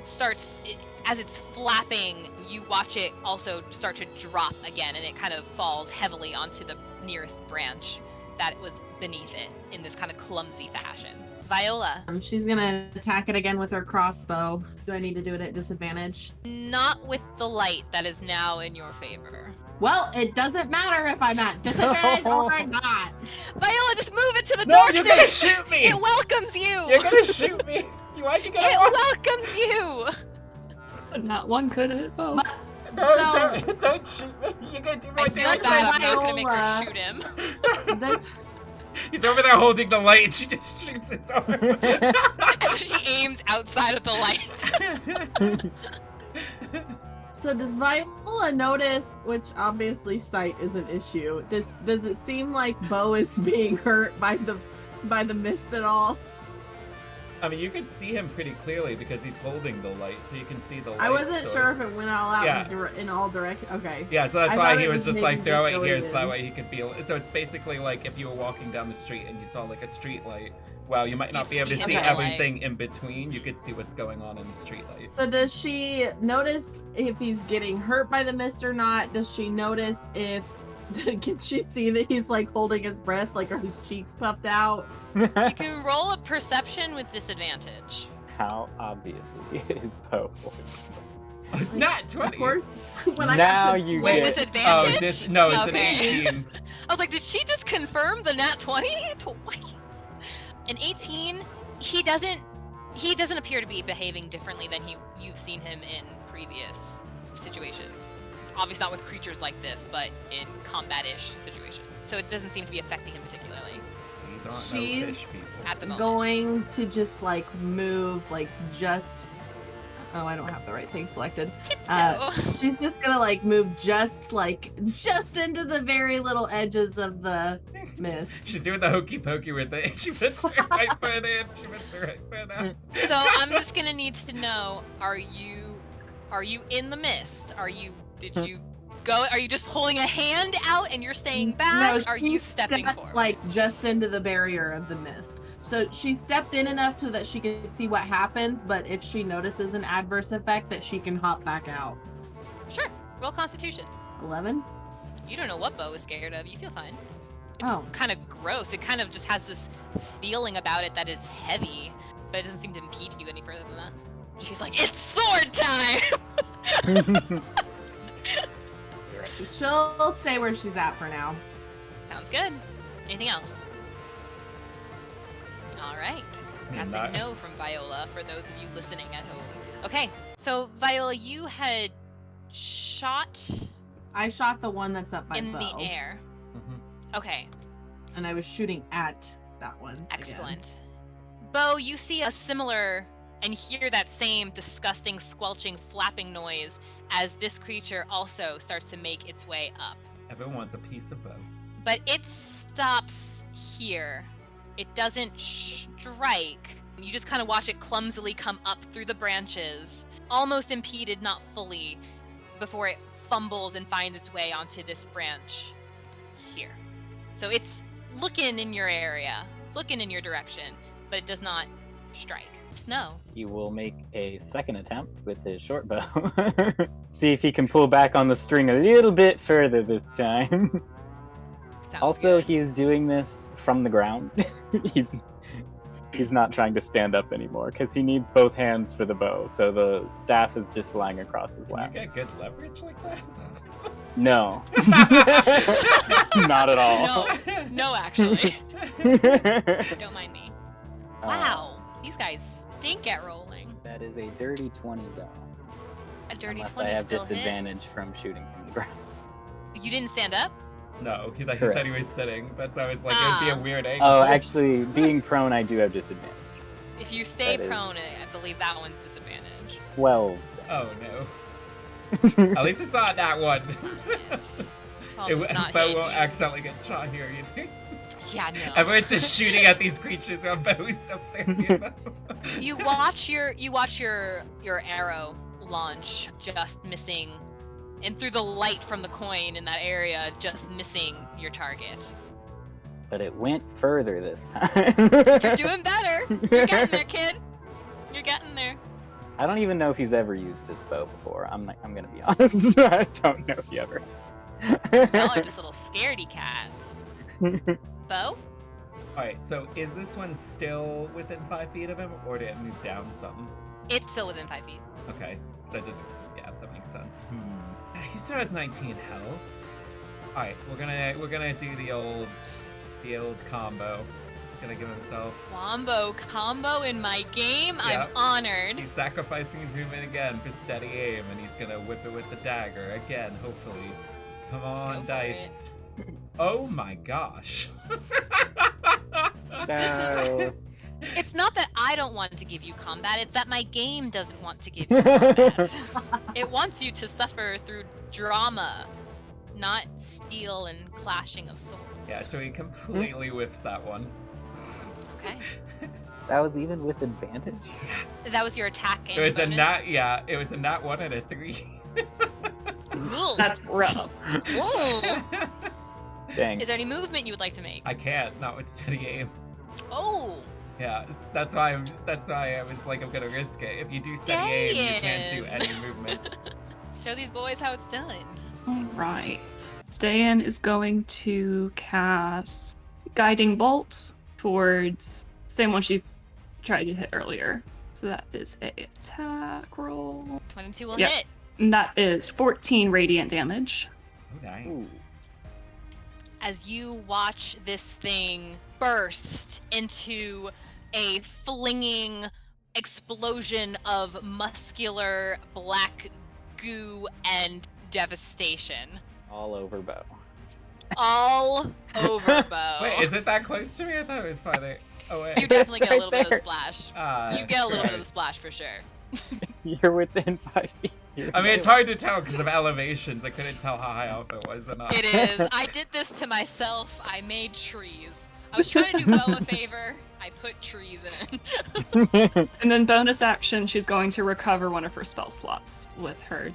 starts, as it's flapping, you watch it also start to drop again, and it kind of falls heavily onto the nearest branch that was beneath it in this kind of clumsy fashion. Viola, She's gonna attack it again with her crossbow. Do I need to do it at disadvantage? not with the light that is now in your favor. Well, it doesn't matter if I'm at disadvantage or not. Viola, just move it to the No, darkness! you're gonna shoot me! It welcomes you! You're gonna shoot me! Why'd you get It it? welcomes you! Not one could hit both. But- No, So- don't shoot me! You're gonna do more I feel damage. bad. I'm not gonna make her Viola. shoot him. This, He's over there holding the light and she just shoots his arm. As she aims outside of the light. so does Viola notice, which obviously sight is an issue, does it seem like Beau is being hurt by the mist at all? I mean, you can see him pretty clearly because he's holding the light, so you can see the light. I wasn't source. sure if it went all out Yeah. in all directions. Okay. Yeah, so that's I why thought he it was was just like maybe throw just it here so going that in. way he could feel it. So it's basically like if you were walking down the street and you saw like a street light. Well, you might not You be able to see see him in the light. everything in between. You could see what's going on in the street light. So does she notice if he's getting hurt by the mist or not? Does she notice if can she see that he's like holding his breath, like are his cheeks puffed out? You can roll a perception with disadvantage. How obviously is Beau? Not 20. Of course. When Now I have to- you With get- disadvantage? No, it's Okay. an 18. I was like, did she just confirm the nat 20 twice? An 18, he doesn't appear to be behaving differently than you've seen him in previous situations. Obviously not with creatures like this, but in combat-ish situations. So it doesn't seem to be affecting him particularly These aren't She's- no fish people. at the moment. going to just like move like just I don't have the right thing selected. Tiptoe. She's just gonna like move just into the very little edges of the mist. She's doing the hokey pokey with it. And she puts her right foot in. She puts her right foot out. So I'm just gonna need to know: Are you in the mist? Did you go? Are you just holding a hand out and you're staying back? Are you she stepping stepped, forward? like just into the barrier of the mist. So she stepped in enough so that she can see what happens, but if she notices an adverse effect, that she can hop back out. Sure. Roll Constitution. 11? You don't know what Beau is scared of. You feel fine. It's Oh. kind of gross. It kind of just has this feeling about it that is heavy, but it doesn't seem to impede you any further than that. She's like, it's sword time! You're right. She'll stay where she's at for now. Sounds good. Anything else? All right. That's a no from Viola for those of you listening at home. Okay, so Viola, you had shot I shot the one that's up by in Beau, the air. Okay, and I was shooting at that one. excellent. Beau, you see a similar and hear that same disgusting, squelching, flapping noise as this creature also starts to make its way up. Everyone wants a piece of Beau. But it stops here. It doesn't strike. You just kind of watch it clumsily come up through the branches, almost impeded, not fully, before it fumbles and finds its way onto this branch here. So it's looking in your area, looking in your direction, but it does not strike. Snow. He will make a second attempt with his short bow. See if he can pull back on the string a little bit further this time. Sounds Also, good. he's doing this from the ground. He's not trying to stand up anymore because he needs both hands for the bow. So the staff is just lying across his Can you lap. get good leverage like that? No, not at all. No, actually. Don't mind me. Wow, these guys stink at rolling. That is a dirty 20 though. A dirty Unless 20 I have still disadvantage hits. from shooting from the ground. You didn't stand up? No, he said Correct. he was sitting. That's why I was like, it'd be a weird angle. Oh, actually, being prone, I do have disadvantage. If you stay That is- prone, I believe that one's disadvantage. 12. Oh no. At least it's not that one. Well, It does not Beau hit won't you. accidentally get shot here, you think? Yeah, no. Everyone's just shooting at these creatures while Bow's up there, you know? You watch your arrow launch, just missing, and through the light from the coin in that area, just missing your target. But it went further this time. You're doing better. You're getting there, kid. You're getting there. I don't even know if he's ever used this bow before. I'm gonna be honest. I don't know if he ever. Y'all are just little scaredy cats. Beau? Alright, so is this one still within 5 feet of him, or did it move down some? It's still within 5 feet. Okay, so yeah, that makes sense. He still has 19 health. Alright, we're gonna do the old combo. He's gonna give himself. Wombo combo in my game? Yep. I'm honored. He's sacrificing his movement again for steady aim, and he's gonna whip it with the dagger again, hopefully. Come on, Go for dice. Oh my gosh. No. It's not that I don't want to give you combat, it's that my game doesn't want to give you combat. It wants you to suffer through drama, not steel and clashing of swords. Yeah, so he completely whiffs that one. Okay. That was even with advantage. That was your attack and It was bonus? it was a nat 1 and a 3. Ooh. That's rough. Ooh. Dang. Is there any movement you would like to make? I can't, not with steady aim. Oh, Yeah, that's why I was like, I'm gonna risk it. If you do steady aim, you can't do any movement. show these boys how it's done. Alright. Ste'yn is going to cast Guiding Bolt towards same one she tried to hit earlier. So that is a attack roll. 22 will Yep. hit. And that is 14 radiant damage. Oh, dang. Ooh. As you watch this thing burst into a flinging explosion of muscular black goo and devastation. All over bow. All over Beau. Wait, is it that close to me? I thought it was farther. Oh, wait. You definitely get a Right little bit of there. splash. Ah, You get a little bit of the Christ. splash for sure. You're within 5 feet. I mean, it's hard to tell because of elevations. I couldn't tell how high up it was or not. It is. I did this to myself. I made trees. I was trying to do Beau a favor. I put trees in it. And then bonus action, she's going to recover one of her spell slots with her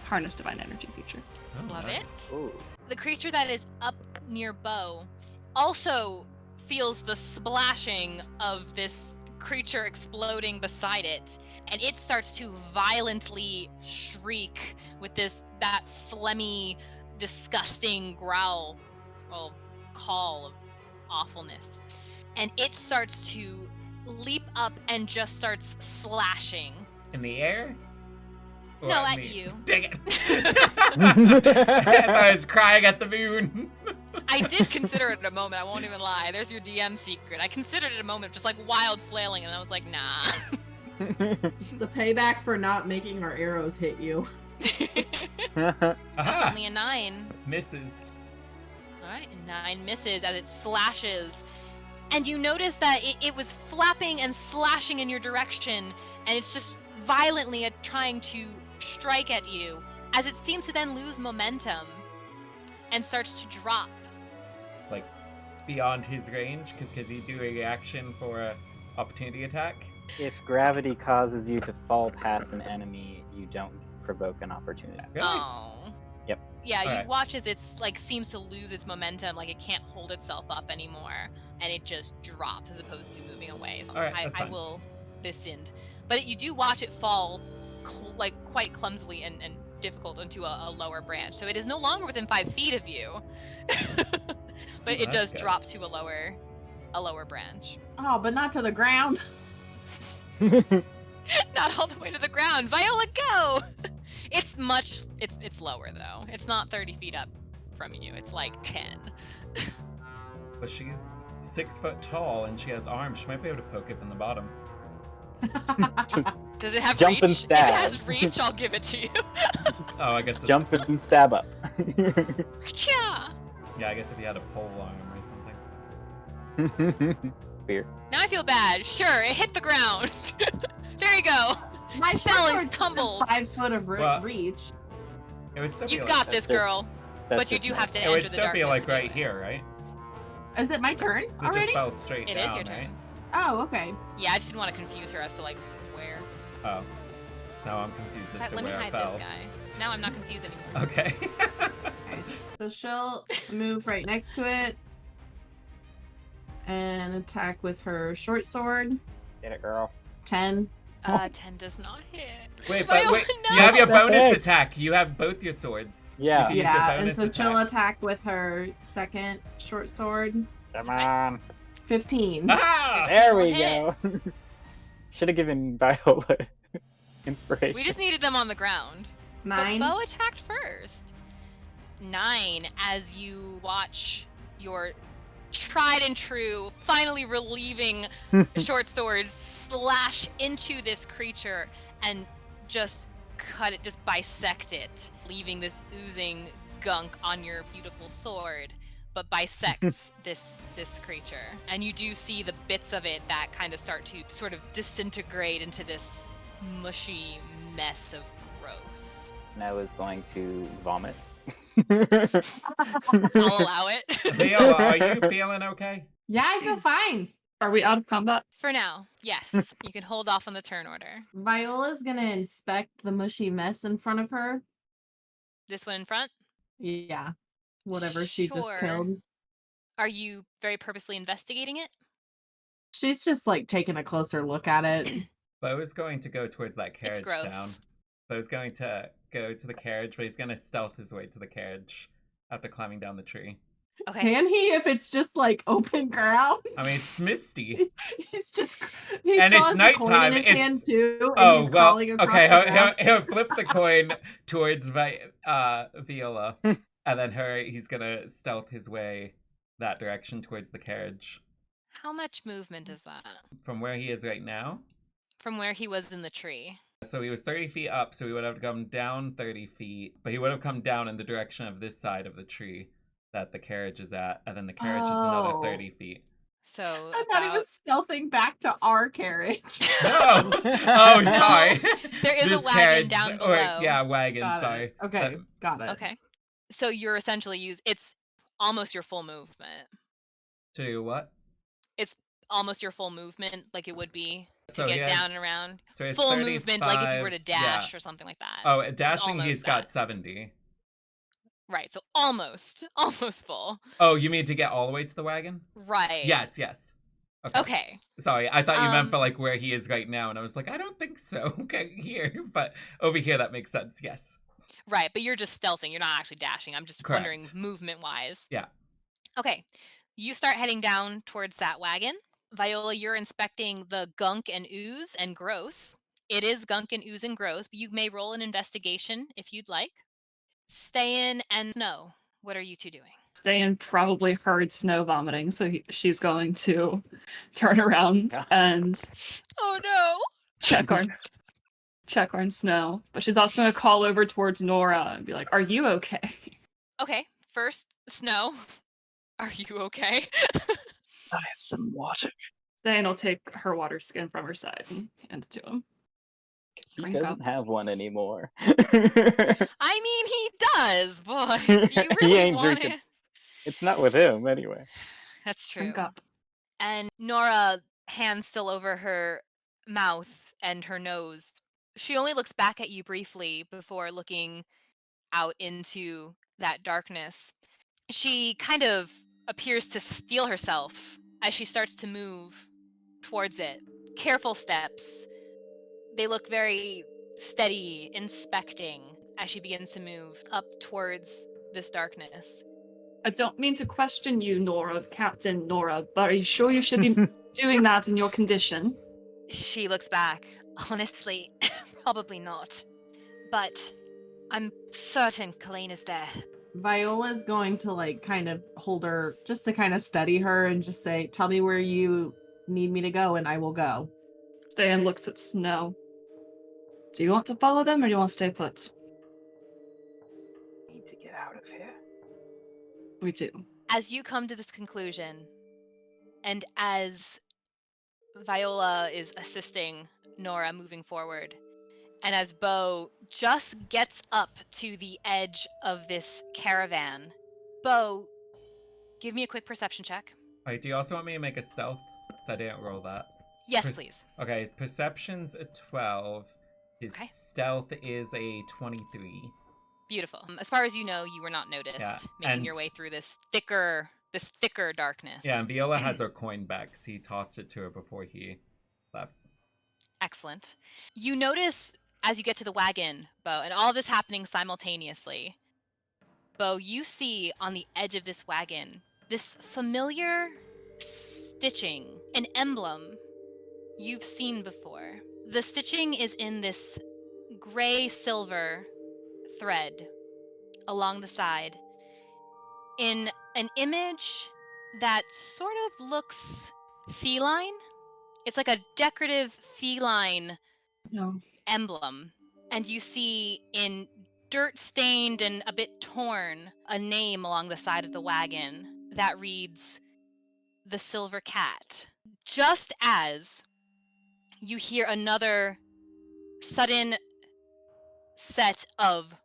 harness divine energy feature. Oh, Love nice. Ooh. The creature that is up near Beau also feels the splashing of this creature exploding beside it, and it starts to violently shriek with that phlegmy, disgusting growl, well, call of awfulness. And it starts to leap up and just starts slashing. In the air? No, at you. Dang it! I thought I was crying at the moon. I did consider it a moment, I won't even lie. There's your DM secret. I considered it a moment of just like wild flailing, and I was like, nah. The payback for not making our arrows hit you. That's Aha! only a 9. Misses. Alright, 9 misses as it slashes. And you notice that it was flapping and slashing in your direction, and it's just violently trying to strike at you, as it seems to then lose momentum and starts to drop. Like, beyond his range? Because he do a reaction for a opportunity attack? If gravity causes you to fall past an enemy, you don't provoke an opportunity. Really? Oh. Yep. Yeah, you Alright. watch as it's like seems to lose its momentum, like it can't hold itself up anymore, and it just drops as opposed to moving away. So Alright, that's I fine. will rescind. But you do watch it fall like quite clumsily and difficult into a lower branch. So it is no longer within 5 feet of you. But it That's does good. drop to a lower branch. Oh, but not to the ground. Not all the way to the ground. Viola, go! It's lower though. It's not 30 feet up from you. It's like 10. But she's 6 foot tall and she has arms. She might be able to poke it from the bottom. Does it have Jump reach? and If stab. it has reach, I'll give it to you. Oh, I guess it's... Jump and stab up. Yeah. Yeah, I guess if he had a pole arm or something. Fear. Now I feel bad. Sure, it hit the ground. There you go. My Fell and sword tumbled. 5 foot of Well, reach. It would still be You like, got that's this, just- girl. That's But you just do my- have to It enter would the still be darkness like to do right it. here, right? Is it my turn It just already? fell straight It down, is your right? turn. Oh, okay. Yeah, I just didn't want to confuse her as to like where. Oh. So I'm confused as to Let me where it hide fell. this guy. Now I'm not confused anymore. Okay. Okay, so she'll move right next to it and attack with her short sword. Get it, girl. 10. 10 does not hit. Wait, but Viola, wait, no! you have your What the bonus heck? attack. You have both your swords. Yeah. You can use your Yeah, and bonus so attack. she'll attack with her second short sword. Come on. 15. Ah! There we Hit. go. Should have given Viola inspiration. We just needed them on the ground. 9. But Beau attacked first. 9, as you watch your tried and true, finally relieving short sword slash into this creature and just cut it, just bisect it, leaving this oozing gunk on your beautiful sword, but bisects this creature. And you do see the bits of it that kind of start to sort of disintegrate into this mushy mess of gross. And I was going to vomit. I'll allow it. Viola, are you feeling okay? Yeah, I feel fine. Are we out of combat? For now, yes. You can hold off on the turn order. Viola's gonna inspect the mushy mess in front of her. This one in front. Yeah. Whatever she just Sure. killed. Are you very purposely investigating it? She's just like taking a closer look at it. Beau is going to go towards that carriage gross. down. Beau's going to go to the carriage, but he's going to stealth his way to the carriage after climbing down the tree. Okay. Can he if it's just like open ground? I mean, it's misty. He's just he And still it's has the coin nighttime, in his it's- hand too, and Oh, he's well, crawling across okay, the ground. he'll flip the coin towards Viola, and then he's going to stealth his way that direction towards the carriage. How much movement is that From where he is right now, from where he was in the tree? so he was 30 feet up, so he would have come down 30 feet, but he would have come down in the direction of this side of the tree that the carriage is at, and then the carriage is another Oh. 30 feet. So I thought he about- was stealthing back to our carriage. No! Oh, No, sorry. there is a This wagon carriage, down or, below. yeah, wagon, Got sorry. it. Okay, got it. Okay. So you're essentially it's almost your full movement. To do what? It's almost your full movement, like it would be to So he get down has- and around. So it's Full movement, like if you were to 35, yeah. dash or something like that. Oh, dashing, almost he's got that. 70. Right. So almost full. Oh, you mean to get all the way to the wagon? Right. Yes. Okay. Sorry, I thought you meant Um, for like where he is right now, and I was like, I don't think so. Okay, here, but over here that makes sense. Yes. Right, but you're just stealthing. You're not actually dashing. I'm just wondering Correct. movement-wise. Yeah. Okay. You start heading down towards that wagon. Viola, you're inspecting the gunk and ooze and gross It is gunk and ooze and gross, but you may roll an investigation if you'd like. Ste'yn and Snow, what are you two doing? Ste'yn probably heard Snow vomiting, so she's going to turn around Yeah. and Oh no! check on Snow. But she's also going to call over towards Nora and be like, "Are you okay?" Okay, first, Snow, are you okay? I have some water. Ste'yn will take her water skin from her side and hand it to him. He Drink doesn't up. have one anymore. I mean, he does, but you He really ain't want drinking. it. It's not with him anyway. That's true. Drink up. And Nora, hand still over her mouth and her nose, she only looks back at you briefly before looking out into that darkness. She kind of appears to steel herself as she starts to move towards it. Careful steps. They look very steady, inspecting as she begins to move up towards this darkness. I don't mean to question you, Nora, Captain Nora, but are you sure you should be doing that in your condition? She looks back. Honestly, probably not. But I'm certain Kalain is there. Viola's going to like kind of hold her just to kind of steady her and just say, "Tell me where you need me to go and I will go." Ste'yn looks at Snow. Do you want to follow them or do you want to stay put? Need to get out of here. We do. As you come to this conclusion, and as Viola is assisting Nora moving forward, and as Beau just gets up to the edge of this caravan, Beau, give me a quick perception check. Wait, do you also want me to make a stealth? Because I didn't roll that. Yes, please. Okay, his perception's a 12. His Okay. stealth is a 23. Beautiful. As far as you know, you were not noticed, Yeah, making your and- way through this thicker darkness. Yeah, and Viola has her coin back because he tossed it to her before he left. Excellent. You notice as you get to the wagon, Beau, and all this happening simultaneously, Beau, you see on the edge of this wagon this familiar stitching, an emblem you've seen before. The stitching is in this gray silver thread along the side in an image that sort of looks feline. It's like a decorative feline No. emblem. And you see in dirt stained and a bit torn a name along the side of the wagon that reads the Silver Cat. Just as you hear another sudden set of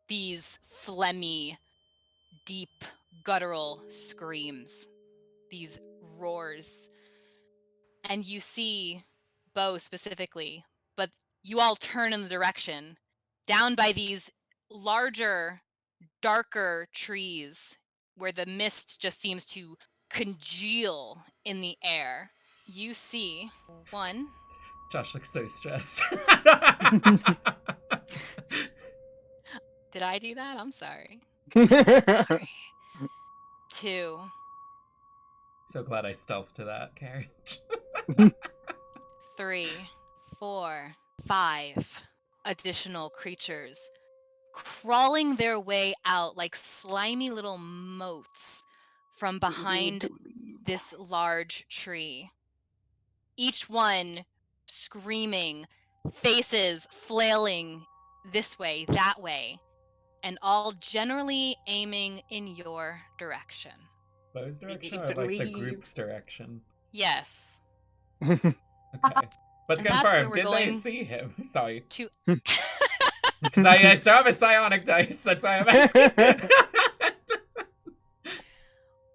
these phlegmy, deep, guttural screams, these roars. And you see Beau specifically, but you all turn in the direction down by these larger, darker trees where the mist just seems to congeal in the air. You see one. Josh looks so stressed. Did I do that? I'm sorry. Sorry. 2. So glad I stealthed to that carriage. 3, 4, 5 additional creatures crawling their way out like slimy little motes from behind this large tree. Each one screaming, faces flailing this way, that way, and all generally aiming in your direction. Beau's direction or need to like the leave. group's direction? Yes. Okay. But to And that's where confirm, we're did they going see him? Sorry. To Because I still have a psionic dice, that's why I'm asking.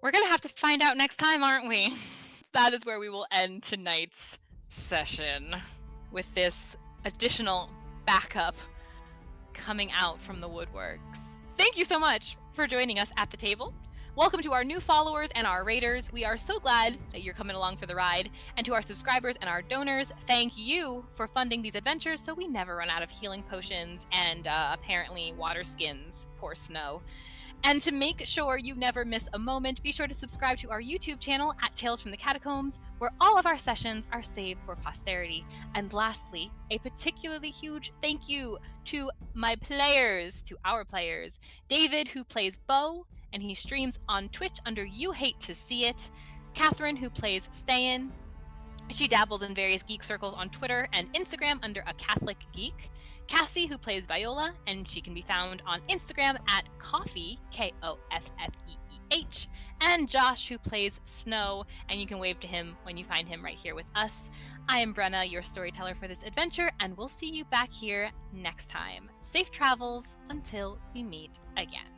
We're gonna have to find out next time, aren't we? That is where we will end tonight's session, with this additional backup coming out from the woodworks. Thank you so much for joining us at the table. Welcome to our new followers and our raiders. We are so glad that you're coming along for the ride. And to our subscribers and our donors, thank you for funding these adventures so we never run out of healing potions and apparently water skins. Poor Snow. And to make sure you never miss a moment, be sure to subscribe to our YouTube channel at Tales from the Catacombs, where all of our sessions are saved for posterity. And lastly, a particularly huge thank you to our players. David, who plays Beau, and he streams on Twitch under You Hate to See It. Catherine, who plays Ste'yn. She dabbles in various geek circles on Twitter and Instagram under A Catholic Geek. Kassie, who plays Viola, and she can be found on Instagram at Coffee, Koffeeh. And Josh, who plays Snow, and you can wave to him when you find him right here with us. I am Brenna, your storyteller for this adventure, and we'll see you back here next time. Safe travels until we meet again.